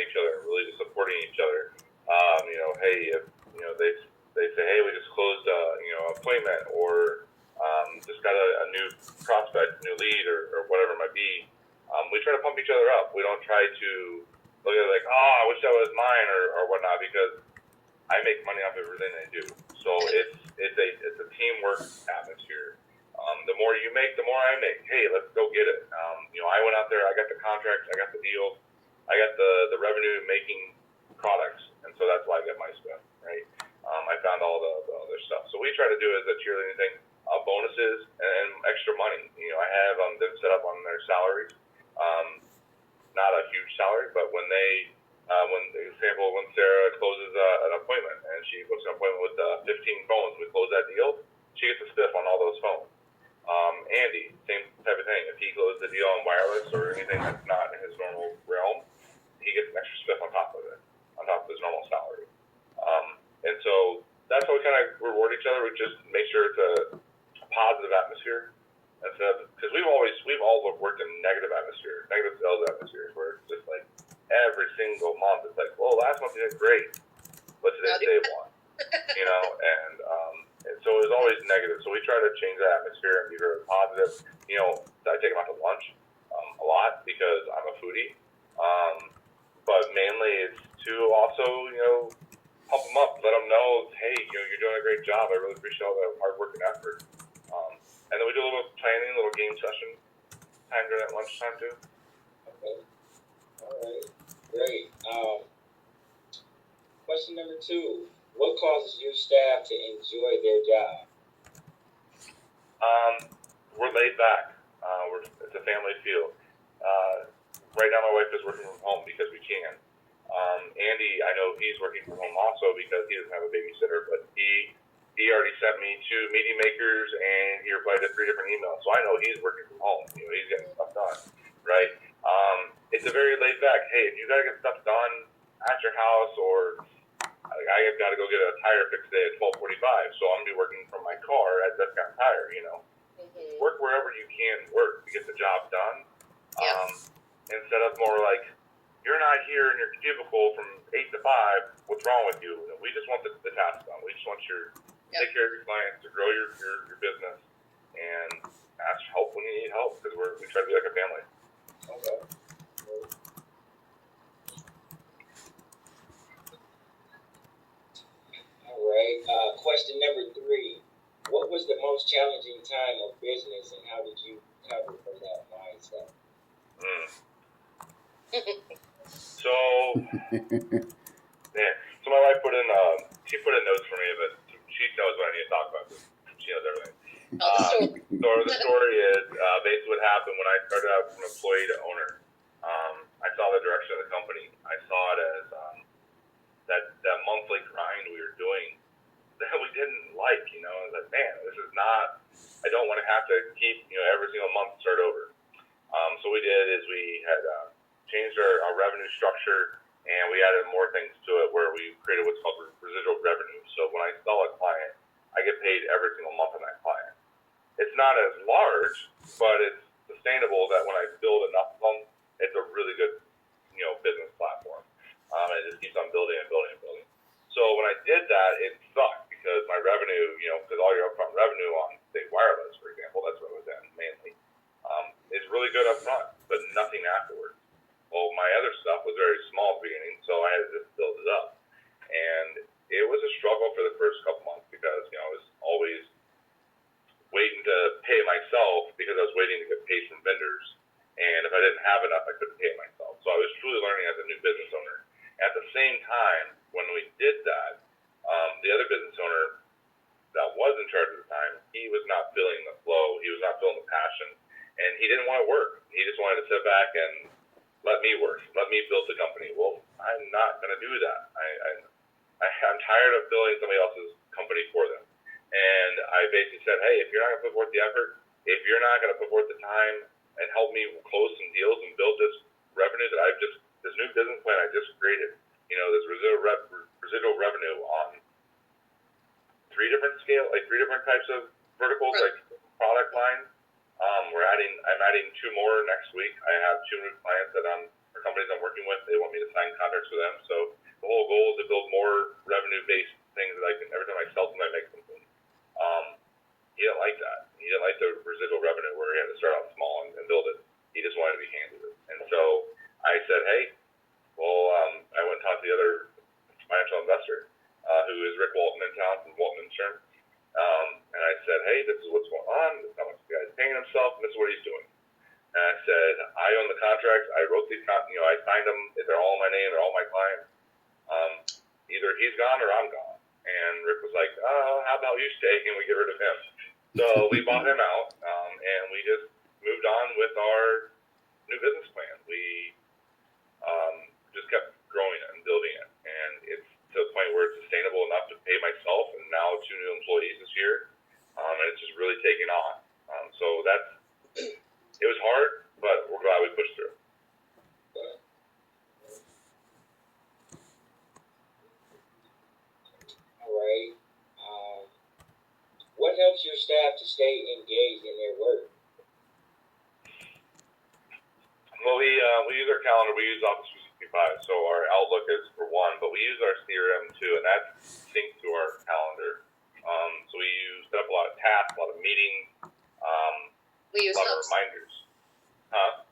each other, really just supporting each other. Hey, if they say, hey, we just closed appointment, or just got a new prospect, new lead, or whatever it might be. We try to pump each other up. We don't try to look at it like, oh, I wish that was mine, or whatnot, because I make money off everything I do. So it's a teamwork atmosphere. The more you make, the more I make. Hey, let's go get it. I went out there, I got the contracts, I got the deals, I got the revenue making products, and so that's why I get my stuff, right? I found all the other stuff. So we try to do as a cheerleading thing, bonuses and extra money. I have them set up on their salaries. Not a huge salary, but when Sarah closes an appointment and she books an appointment with 15 phones, we close that deal, she gets a spiff on all those phones. Andy, same type of thing. If he closes the deal on wireless or anything that's not in his normal realm, he gets an extra spiff on top of it, on top of his normal salary. And so that's how we kind of reward each other. We just make sure it's a positive atmosphere. Because we've all worked in negative sales atmospheres, where it's just like every single month it's like, well, last month you did great, but today's day one, and so it was always negative. So we try to change that atmosphere and be very positive. I take them out to lunch a lot because I'm a foodie, but mainly it's to also pump them up, let them know, hey, you're doing a great job. I really appreciate all the hard work and effort. And then we do a little planning, a little game session time during that lunchtime too. Okay. All right. Great. Question number 2. What causes your staff to enjoy their job? We're laid back. It's a family feel. Right now my wife is working from home because we can. Andy, I know he's working from home also because he doesn't have a babysitter, but he already sent me 2 meeting makers, and he replied to 3 different emails. So I know he's working from home. He's getting stuff done, right? It's a very laid back, hey, if you got to get stuff done at your house, or I have got to go get a tire fixed today at 12:45, so I'm going to be working from my car at Discount Tire, Mm-hmm. Work wherever you can work to get the job done. Yeah. Instead of more like, you're not here in your cubicle from 8 to 5, what's wrong with you? We just want the task done. We just want take care of your clients, to grow your business, and ask help when you need help, because we try to be like a family. Okay. All right. Question number 3. What was the most challenging time of business, and how did you recover from that mindset? So my wife put in notes for me, but she knows what I need to talk about. She knows everything. So the story is basically what happened when I started out from employee to owner. I saw the direction of the company. I saw it as that monthly grind we were doing that we didn't like. I was like, man, this is not. I don't want to have to keep every single month start over. So what we did is we had changed our revenue structure, and we added more things to it, where we created what's called residual revenue. So when I sell a client, I get paid every single month on that client. It's not as large, but it's sustainable that when I build enough of them, it's a really good, business platform. And it just keeps on building and building and building. So when I did that, it sucked because my revenue, because all your upfront revenue on, say, wireless, for example, that's what it was in mainly, is really good up front, but nothing afterwards. Well, my other stuff was very small at the beginning, so I had to just build it up. And it was a struggle for the first couple months because, I was always waiting to pay myself because I was waiting to get paid from vendors. And if I didn't have enough, I couldn't pay myself. So I was truly learning as a new business owner. At the same time, when we did that, the other business owner that was in charge at the time, he was not feeling the flow. He was not feeling the passion. And he didn't want to work. He just wanted to sit back and let me work. Let me build the company. Well, I'm not going to do that. I'm tired of building somebody else's company for them. And I basically said, hey, if you're not going to put forth the effort, if you're not going to put forth the time and help me close some deals and build this revenue this new business plan I just created, this residual revenue on 3 different types of verticals, like product lines. I'm adding 2 more next week. I have 2 new clients that are coming companies I'm working with, they want me to sign contracts with them. So the whole goal is to build more revenue-based things that I can, every time I sell something, I make something. He didn't like that. He didn't like the residual revenue where he had to start out small and build it. He just wanted to be handed it. And so I said, hey, well, I went and talked to the other financial investor, who is Rick Walton in town from Walton Insurance. And I said, hey, this is what's going on. This is how much the guy's paying himself, and this is what he's doing. And I said, I own the contracts. I wrote these, I signed them. They're all in my name. They're all my clients. Either he's gone or I'm gone. And Rick was like, how about you stay and we get rid of him? So we bought him out, and we just moved on with our new business plan. We just kept growing it and building it. And it's to the point where it's sustainable enough to pay myself and now 2 new employees this year. And it's just really taken off. So it was hard, but we're glad we pushed through. All right. What helps your staff to stay engaged in their work? Well, we use our calendar. We use Office 365, so our Outlook is for one, but we use our CRM too, and that's synced to our calendar. So we set up a lot of tasks, a lot of meetings, We use a lot of HubSpot. reminders. Huh?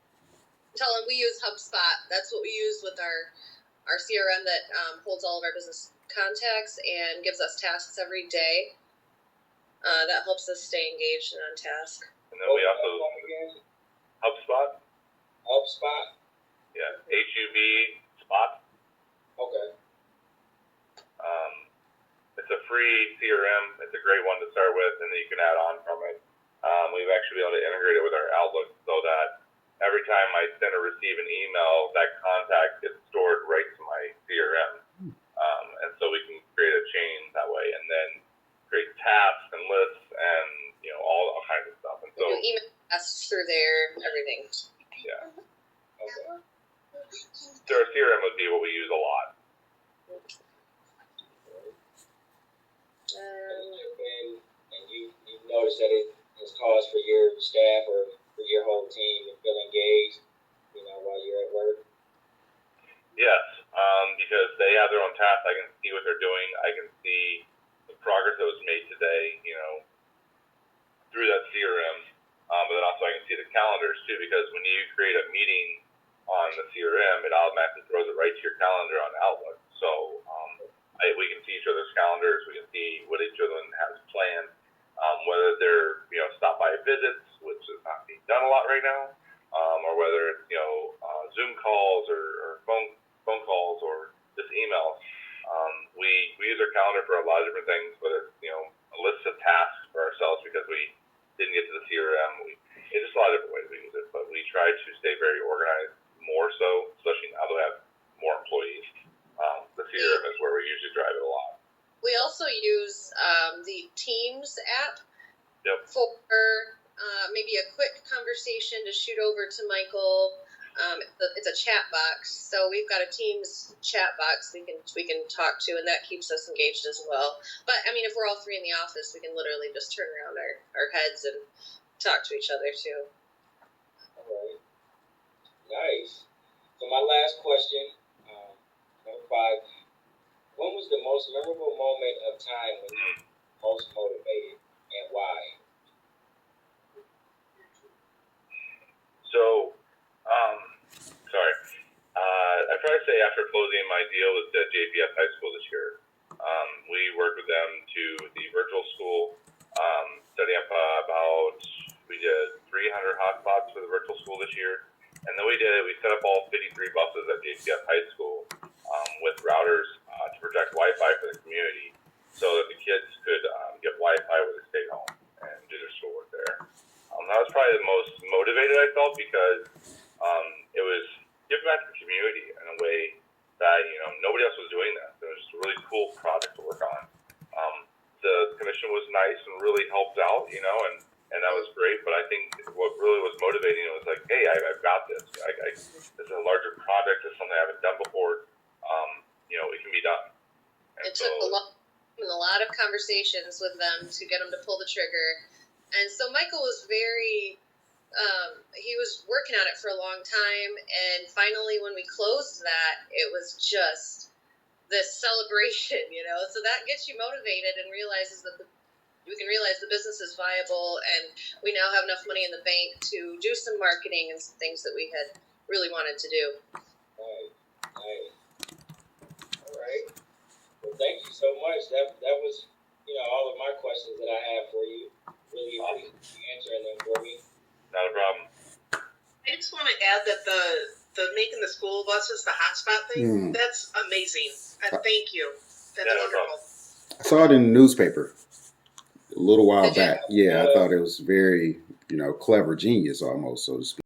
Tell them we use HubSpot. That's what we use with our CRM that holds all of our business contacts and gives us tasks every day. That helps us stay engaged and on task. And then we also HubSpot. HubSpot. Yeah, HUB Spot. Okay. It's a free CRM. It's a great one to start with, and then you can add on from it. We've actually been able to integrate it with our Outlook so that every time I send or receive an email, that contact gets stored right to my CRM. And so we can create a chain that way, and then create tasks and lists and all kinds of stuff. And so We do email tasks through there, everything. yeah, Okay. so our CRM would be what we use a lot. And you've noticed that it has caused for your staff or for your whole team to feel engaged, while you're at work. Yes, because they have their own tasks. I can see what they're doing. I can see the progress that was made today, through that CRM. But then also I can see the calendars too, because when you create a meeting on the CRM, it automatically throws it right to your calendar on Outlook. So we can see each other's calendars. We can see what each other has planned, whether they're stop by visits, which is not being done a lot right now, or whether it's Zoom calls or phone calls or just emails. We use our calendar for a lot of different things, whether it's a list of tasks for ourselves because we didn't get to the CRM. It's just a lot of different ways we use it, but we try to stay very organized, more so, especially now that we have more employees. The CRM is where we usually drive it a lot. We also use the Teams app Yep. for maybe a quick conversation to shoot over to Michael. It's a chat box, so we've got a Teams chat box we can talk to, and that keeps us engaged as well. But I mean, if we're all 3 in the office, we can literally just turn around our heads and talk to each other too. All right. Nice. So my last question, number 5. When was the most memorable moment of time when you were most motivated, and why? So, sorry. I'd probably say after closing my deal with the JPS High School this year, we worked with them to the virtual school, setting up we did 300 hotspots for the virtual school this year. And then we set up all 53 buses at JPS High School with routers to project Wi-Fi for the community so that the kids could get Wi-Fi where they stayed home and do their schoolwork there. That was probably the most motivated I felt because it was giving back to the community in a way that nobody else was doing that. It was just a really cool project to work on. The commission was nice and really helped out, and that was great. But I think what really was motivating was like, hey, I've got this. This is a larger project. It's something I haven't done before. It can be done. And It took a lot of conversations with them to get them to pull the trigger. And so Michael was very he was working on it for a long time, and finally, when we closed that, it was just this celebration, So that gets you motivated and realizes that you can realize the business is viable, and we now have enough money in the bank to do some marketing and some things that we had really wanted to do. Nice. All right. Well, thank you so much. That was, all of my questions that I have for you. Really appreciate you answering them for me. Not a problem. I just want to add that the making the school buses the hotspot thing, that's amazing. Thank you. That's Yeah, no wonderful. I saw it in the newspaper a little while Did you? back. Yeah, I thought it was very, clever, genius almost, so to speak.